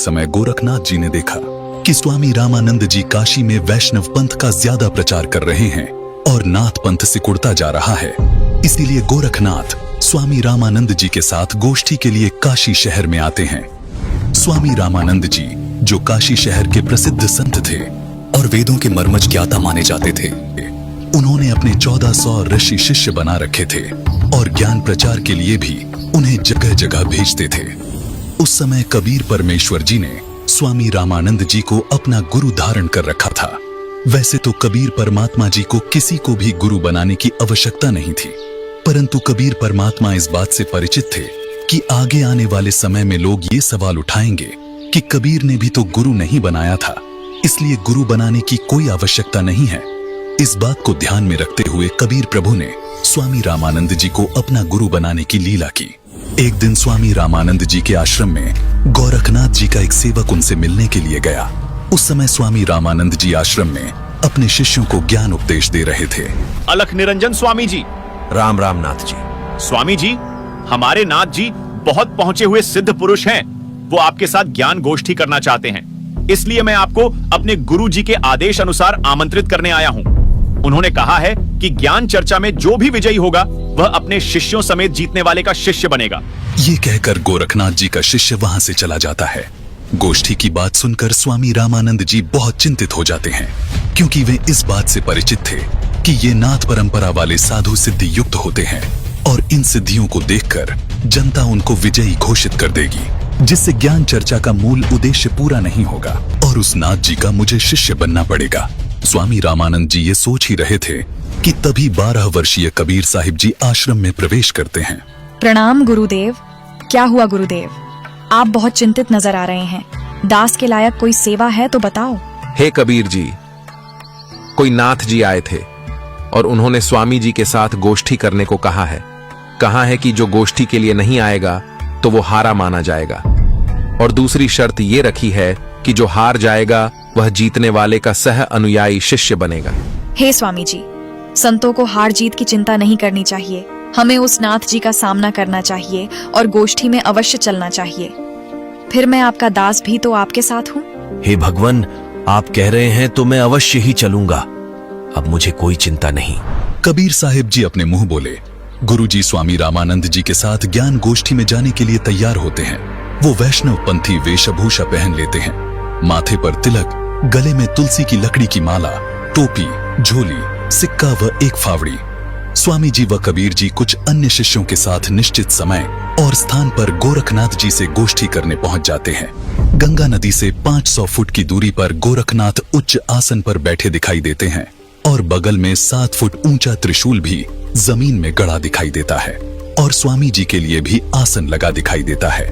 समय गोरखनाथ जी ने देखा कि स्वामी रामानंद जी काशी में वैष्णव पंथ का ज्यादा प्रचार कर रहे हैं और नाथ पंथ सिकुड़ता जा रहा है। इसीलिए गोरखनाथ स्वामी रामानंद जी के साथ गोष्ठी के लिए काशी शहर में आते हैं। स्वामी रामानंद जी, जो काशी शहर के प्रसिद्ध संत थे और वेदों के मर्मज्ञ ज्ञाता माने जाते थे, उन्होंने अपने 1400 ऋषि शिष्य बना रखे थे और ज्ञान प्रचार के लिए भी उन्हें जगह जगह भेजते थे। उस समय कबीर परमेश्वर जी ने स्वामी रामानंद जी को अपना गुरु धारण कर रखा था। वैसे तो कबीर परमात्मा जी को किसी को भी गुरु बनाने की आवश्यकता नहीं थी, परंतु कबीर परमात्मा इस बात से परिचित थे कि आगे आने वाले समय में लोग ये सवाल उठाएंगे कि कबीर ने भी तो गुरु नहीं बनाया था, इसलिए गुरु बनाने की कोई आवश्यकता नहीं है। इस बात को ध्यान में रखते हुए कबीर प्रभु ने स्वामी रामानंद जी को अपना गुरु बनाने की लीला की। एक दिन स्वामी रामानंद जी के आश्रम में गोरखनाथ जी का एक सेवक उनसे मिलने के लिए गया। उस समय स्वामी रामानंद जी आश्रम में अपने शिष्यों को ज्ञान उपदेश दे रहे थे। अलख निरंजन स्वामी जी। राम राम नाथ जी। स्वामी जी, हमारे नाथ जी बहुत पहुंचे हुए सिद्ध पुरुष हैं। वो आपके साथ ज्ञान गोष्ठी करना चाहते हैं, इसलिए मैं आपको अपने गुरु जी के आदेश अनुसार आमंत्रित करने आया हूँ। उन्होंने कहा है कि ज्ञान चर्चा में जो भी विजयी होगा वह अपने शिष्यों समेत जीतने वाले का शिष्य बनेगा। ये कहकर गोरखनाथ जी का शिष्य वहां से चला जाता है। गोष्ठी की बात सुनकर स्वामी रामानंद जी बहुत चिंतित हो जाते हैं, क्योंकि वे इस बात से परिचित थे कि ये नाथ परंपरा वाले साधु सिद्धि युक्त होते हैं और इन सिद्धियों को देखकर जनता उनको विजयी घोषित कर देगी, जिससे ज्ञान चर्चा का मूल उद्देश्य पूरा नहीं होगा और उस नाथ जी का मुझे शिष्य बनना पड़ेगा। स्वामी रामानंद जी ये सोच ही रहे थे कि तभी 12 वर्षीय कबीर साहिब जी आश्रम में प्रवेश करते हैं। प्रणाम गुरुदेव। क्या हुआ गुरुदेव, आप बहुत चिंतित नजर आ रहे हैं। दास के लायक कोई सेवा है तो बताओ। हे कबीर जी, कोई नाथ जी आए थे और उन्होंने स्वामी जी के साथ गोष्ठी करने को कहा है कि जो गोष्ठी के लिए नहीं आएगा तो वो हारा माना जाएगा, और दूसरी शर्त ये रखी है कि जो हार जाएगा वह जीतने वाले का सह अनुयायी शिष्य बनेगा। हे स्वामी जी, संतों को हार जीत की चिंता नहीं करनी चाहिए। हमें उस नाथ जी का सामना करना चाहिए और गोष्ठी में अवश्य चलना चाहिए। फिर मैं आपका दास भी तो आपके साथ हूँ। हे भगवान, आप कह रहे हैं तो मैं अवश्य ही चलूंगा। अब मुझे कोई चिंता नहीं। कबीर साहिब जी अपने मुंह बोले। गुरुजी स्वामी रामानंद जी के साथ ज्ञान गोष्ठी में जाने के लिए तैयार होते हैं। वो वैष्णव पंथी वेशभूषा पहन लेते हैं, माथे पर तिलक, गले में तुलसी की लकड़ी की माला, टोपी, झोली, सिक्का व एक फावड़ी। स्वामी जी व कबीर जी कुछ अन्य शिष्यों के साथ निश्चित समय और स्थान पर गोरखनाथ जी से गोष्ठी करने पहुंच जाते हैं। गंगा नदी से 500 फुट की दूरी पर गोरखनाथ उच्च आसन पर बैठे दिखाई देते हैं और बगल में 7 फुट ऊंचा त्रिशूल भी जमीन में गड़ा दिखाई देता है और स्वामी जी के लिए भी आसन लगा दिखाई देता है।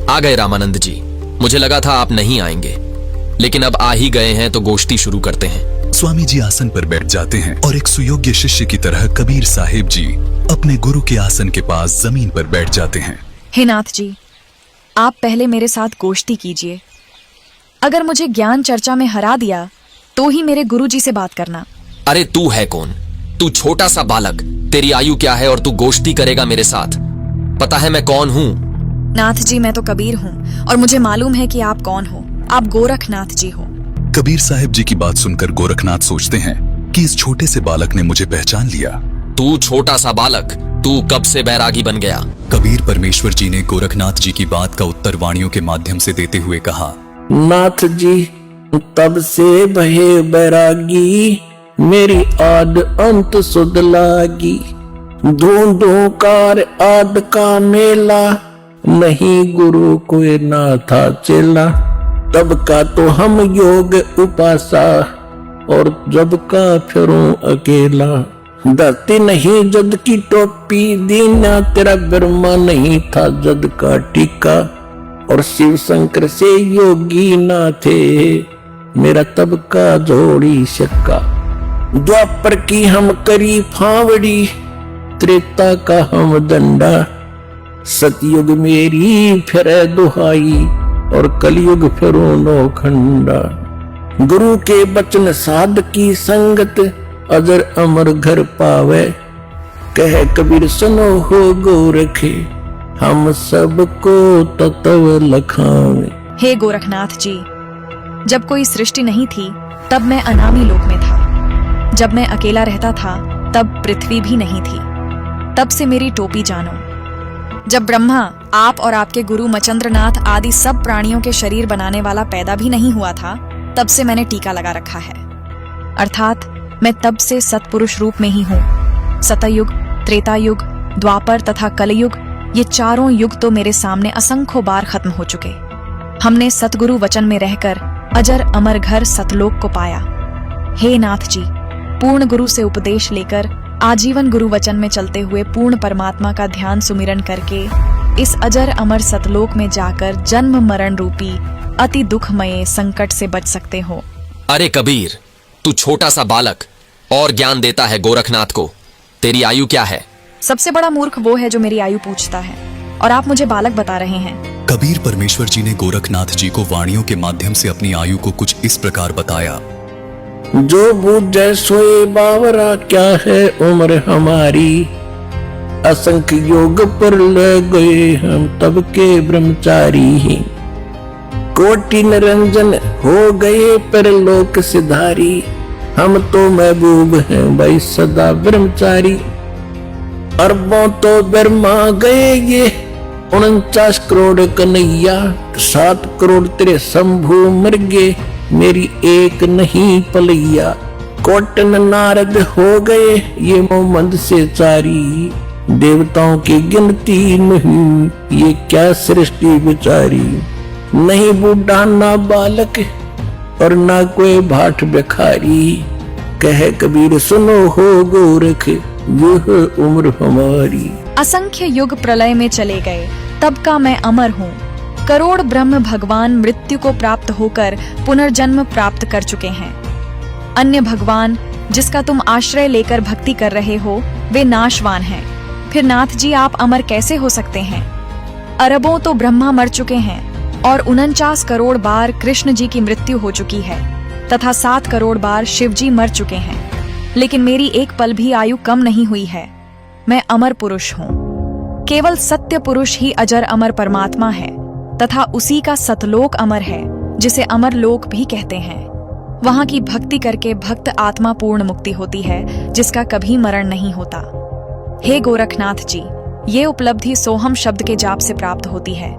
आ गए रामानंद जी। मुझे लगा था आप नहीं आएंगे, लेकिन अब आ ही गए हैं तो गोष्ठी शुरू करते हैं। स्वामी जी आसन पर बैठ जाते हैं और एक सुयोग्य शिष्य की तरह कबीर साहिब जी अपने गुरु के आसन के पास जमीन पर बैठ जाते हैं। हे नाथ जी, आप पहले मेरे साथ गोष्ठी कीजिए। अगर मुझे ज्ञान चर्चा में हरा दिया तो ही मेरे गुरु जी से बात करना। अरे तू है कौन? तू छोटा सा बालक, तेरी आयु क्या है और तू गोष्ठी करेगा मेरे साथ? पता है मैं कौन हूँ? नाथ जी, मैं तो कबीर हूँ और मुझे मालूम है कि आप कौन हो। आप गोरखनाथ जी हो। कबीर साहिब जी की बात सुनकर गोरखनाथ सोचते हैं कि इस छोटे से बालक ने मुझे पहचान लिया। तू छोटा सा बालक, तू कब से बैरागी बन गया? कबीर परमेश्वर जी ने गोरखनाथ जी की बात का उत्तर वाणियों के माध्यम से देते हुए कहा, नाथ जी, तब से भये बैरागी, मेरी आद अंत सुध लागी। ढूंढूं कार आद का मेला, नहीं गुरु कोई ना था चेला। तब का तो हम योग उपासा, और जब का फिरूं अकेला। धरती नहीं जद की टोपी दीना, तेरा ब्रह्मा नहीं था जद का टीका। और शिव शंकर से योगी ना थे, मेरा तब का जोड़ी शक्का। द्वापर की हम करी फावड़ी, त्रेता का हम दंडा। सतयुग मेरी फिर दुहाई, और कलयुग फिरो नौखंडा। गुरु के बचन साध की संगत, अजर अमर घर पावे। कह कबीर सुनो हो गोरखे, हम सबको तत्व लखावे। हे गोरखनाथ जी, जब कोई सृष्टि नहीं थी तब मैं अनामी लोक में था। जब मैं अकेला रहता था तब पृथ्वी भी नहीं थी। तब से मेरी टोपी जानो। जब ब्रह्मा, आप और आपके गुरु मचंद्रनाथ आदि सब प्राणियों के शरीर बनाने वाला पैदा भी नहीं हुआ था, तब से मैंने टीका लगा रखा है। अर्थात मैं तब से सतपुरुष रूप में ही हूँ। सतयुग, त्रेतायुग, द्वापर तथा कलयुग, ये चारों युग तो मेरे सामने असंख्यों बार खत्म हो चुके। हमने सतगुरु वचन में रहकर अजर अमर घर सतलोक को पाया। हे नाथ जी, पूर्ण गुरु से उपदेश लेकर आजीवन गुरु वचन में चलते हुए पूर्ण परमात्मा का ध्यान सुमिरन करके इस अजर अमर सतलोक में जाकर जन्म मरण रूपी अति दुखमय संकट से बच सकते हो। अरे कबीर, तू छोटा सा बालक और ज्ञान देता है गोरखनाथ को। तेरी आयु क्या है? सबसे बड़ा मूर्ख वो है जो मेरी आयु पूछता है, और आप मुझे बालक बता रहे हैं। कबीर परमेश्वर जी ने गोरखनाथ जी को वाणियों के माध्यम से अपनी आयु को कुछ इस प्रकार बताया। जो बूझे सोए बावरा, क्या है उम्र हमारी। असंख्य योग पर ले गए हम तब के ब्रह्मचारी। कोटि निरंजन हो गए परलोक सिधारी। हम तो महबूब हैं भाई सदा ब्रह्मचारी। अरबों तो ब्रह्मा गए ये 49 करोड़ कन्हैया। 7 करोड़ तेरे शंभू मर गए, मेरी एक नहीं पलैया। कोटन नारद हो गए ये मोहम्मद से चारी। देवताओं की गिनती नहीं, ये क्या सृष्टि बेचारी। नहीं बूढ़ा ना बालक और ना कोई भाट भिखारी। कहे कबीर सुनो हो गोरख, यह उम्र हमारी। असंख्य युग प्रलय में चले गए, तब का मैं अमर हूँ। करोड़ ब्रह्म भगवान मृत्यु को प्राप्त होकर पुनर्जन्म प्राप्त कर चुके हैं। अन्य भगवान जिसका तुम आश्रय लेकर भक्ति कर रहे हो, वे नाशवान हैं। फिर नाथ जी आप अमर कैसे हो सकते हैं? अरबों तो ब्रह्मा मर चुके हैं और 49 करोड़ बार कृष्ण जी की मृत्यु हो चुकी है तथा 7 करोड़ बार शिव जी मर चुके हैं, लेकिन मेरी एक पल भी आयु कम नहीं हुई है। मैं अमर पुरुष हूँ। केवल सत्य पुरुष ही अजर अमर परमात्मा है तथा उसी का सतलोक अमर है, जिसे अमर लोक भी कहते हैं। वहां की भक्ति करके भक्त आत्मा पूर्ण मुक्ति होती है, जिसका कभी मरण नहीं होता। हे गोरखनाथ जी, ये उपलब्धि सोहम शब्द के जाप से प्राप्त होती है,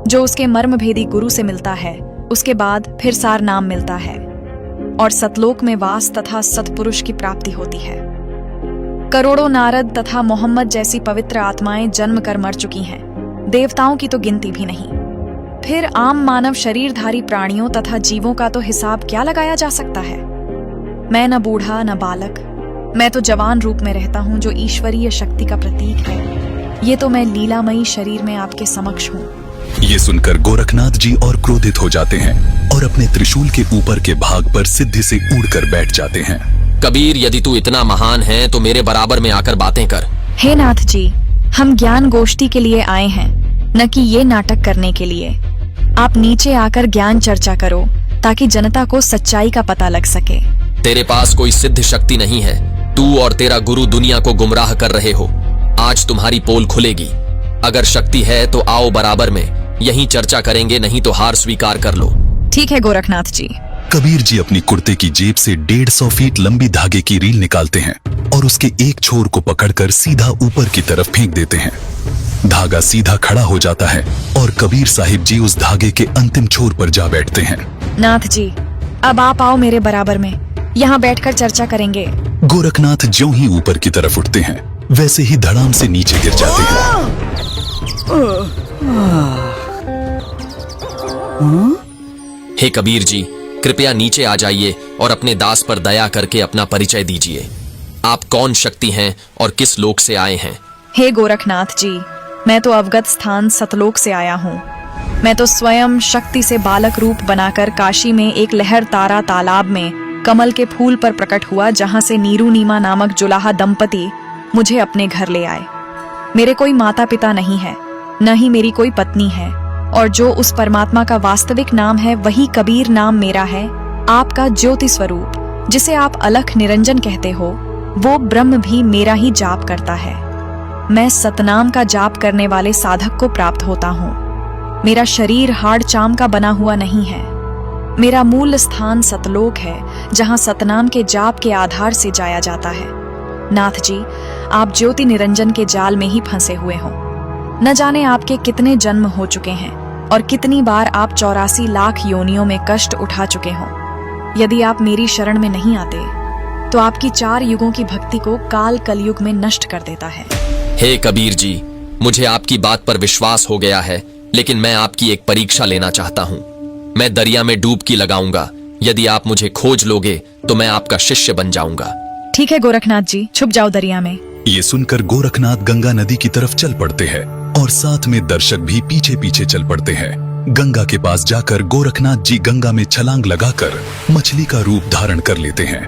जो उसके मर्म भेदी गुरु से मिलता है। उसके बाद फिर सार नाम मिलता है और सतलोक में वास तथा सतपुरुष की प्राप्ति होती है। करोड़ों नारद तथा मोहम्मद जैसी पवित्र आत्माएं जन्म कर मर चुकी हैं, देवताओं की तो गिनती भी नहीं। फिर आम मानव शरीरधारी प्राणियों तथा जीवों का तो हिसाब क्या लगाया जा सकता है। मैं न बूढ़ा न बालक, मैं तो जवान रूप में रहता हूँ, जो ईश्वरीय शक्ति का प्रतीक है। ये तो मैं लीलामयी शरीर में आपके समक्ष हूँ। ये सुनकर गोरखनाथ जी और क्रोधित हो जाते हैं और अपने त्रिशूल के ऊपर के भाग पर सिद्धि से उड़कर बैठ जाते हैं। कबीर, यदि तू इतना महान है तो मेरे बराबर में आकर बातें कर। हे नाथ जी, हम ज्ञान गोष्ठी के लिए आए हैं, न कि ये नाटक करने के लिए। आप नीचे आकर ज्ञान चर्चा करो ताकि जनता को सच्चाई का पता लग सके। तेरे पास कोई सिद्ध शक्ति नहीं है। तू और तेरा गुरु दुनिया को गुमराह कर रहे हो। आज तुम्हारी पोल खुलेगी। अगर शक्ति है तो आओ बराबर में, यहीं चर्चा करेंगे, नहीं तो हार स्वीकार कर लो। ठीक है गोरखनाथ जी। कबीर जी अपनी कुर्ते की जेब से 150 फीट लंबी धागे की रील निकालते हैं और उसके एक छोर को पकड़कर सीधा ऊपर की तरफ फेंक देते हैं। धागा सीधा खड़ा हो जाता है और कबीर साहिब जी उस धागे के अंतिम छोर पर जा बैठते हैं। नाथ जी, अब आप आओ मेरे बराबर में, यहाँ बैठकर चर्चा करेंगे। गोरखनाथ ज्यों ही ऊपर की तरफ उठते हैं, वैसे ही धड़ाम से नीचे गिर जाते हैं। हे कबीर जी, कृपया नीचे आ जाइए और अपने दास पर दया करके अपना परिचय दीजिए। आप कौन शक्ति हैं और किस लोक से आए हैं? हे गोरखनाथ जी, मैं तो अवगत स्थान सतलोक से आया हूँ। मैं तो स्वयं शक्ति से बालक रूप बनाकर काशी में एक लहर तारा तालाब में कमल के फूल पर प्रकट हुआ, जहाँ से नीरू नीमा नामक जुलाहा दंपति मुझे अपने घर ले आए। मेरे कोई माता पिता नहीं है, न ही मेरी कोई पत्नी है, और जो उस परमात्मा का वास्तविक नाम है वही कबीर नाम मेरा है। आपका ज्योति स्वरूप, जिसे आप अलख निरंजन कहते हो, वो ब्रह्म भी मेरा ही जाप करता है। मैं सतनाम का जाप करने वाले साधक को प्राप्त होता हूँ। मेरा शरीर हाड़ चाम का बना हुआ नहीं है। मेरा मूल स्थान सतलोक है, जहां सतनाम के जाप के आधार से जाया जाता है। नाथ जी, आप ज्योति निरंजन के जाल में ही फंसे हुए हो। न जाने आपके कितने जन्म हो चुके हैं और कितनी बार आप 84 लाख योनियों में कष्ट उठा चुके हो। यदि आप मेरी शरण में नहीं आते तो आपकी 4 युगों की भक्ति को काल कलयुग में नष्ट कर देता है। हे कबीर जी, मुझे आपकी बात पर विश्वास हो गया है, लेकिन मैं आपकी एक परीक्षा लेना चाहता हूँ। मैं दरिया में डुबकी लगाऊंगा। यदि आप मुझे खोज लोगे तो मैं आपका शिष्य बन जाऊंगा। ठीक है गोरखनाथ जी, छुप जाओ दरिया में। ये सुनकर गोरखनाथ गंगा नदी की तरफ चल पड़ते हैं और साथ में दर्शक भी पीछे पीछे चल पड़ते हैं। गंगा के पास जाकर गोरखनाथ जी गंगा में छलांग लगाकर मछली का रूप धारण कर लेते हैं।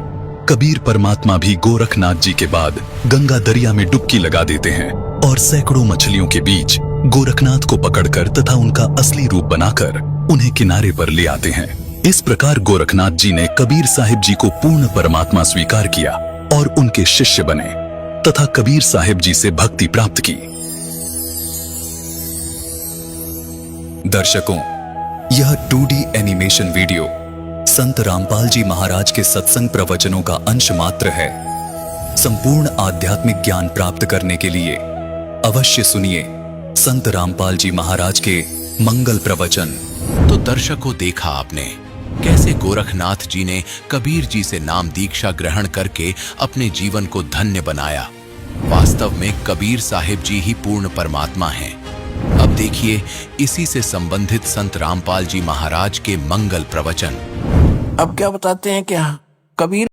कबीर परमात्मा भी गोरखनाथ जी के बाद गंगा दरिया में डुबकी लगा देते हैं और सैकड़ों मछलियों के बीच गोरखनाथ को पकड़कर तथा उनका असली रूप बनाकर उन्हें किनारे पर ले आते हैं। इस प्रकार गोरखनाथ जी ने कबीर साहिब जी को पूर्ण परमात्मा स्वीकार किया और उनके शिष्य बने तथा कबीर साहिब जी से भक्ति प्राप्त की। दर्शकों, यह 2D एनिमेशन वीडियो संत रामपाल जी महाराज के सत्संग प्रवचनों का अंश मात्र है। संपूर्ण आध्यात्मिक ज्ञान प्राप्त करने के लिए अवश्य सुनिए संत रामपाल जी महाराज के मंगल प्रवचन। तो दर्शकों, देखा आपने कैसे गोरखनाथ जी ने कबीर जी से नाम दीक्षा ग्रहण करके अपने जीवन को धन्य बनाया। वास्तव में कबीर साहिब जी ही पूर्ण परमात्मा हैं। अब देखिए इसी से संबंधित संत रामपाल जी महाराज के मंगल प्रवचन। अब क्या बताते हैं क्या कबीर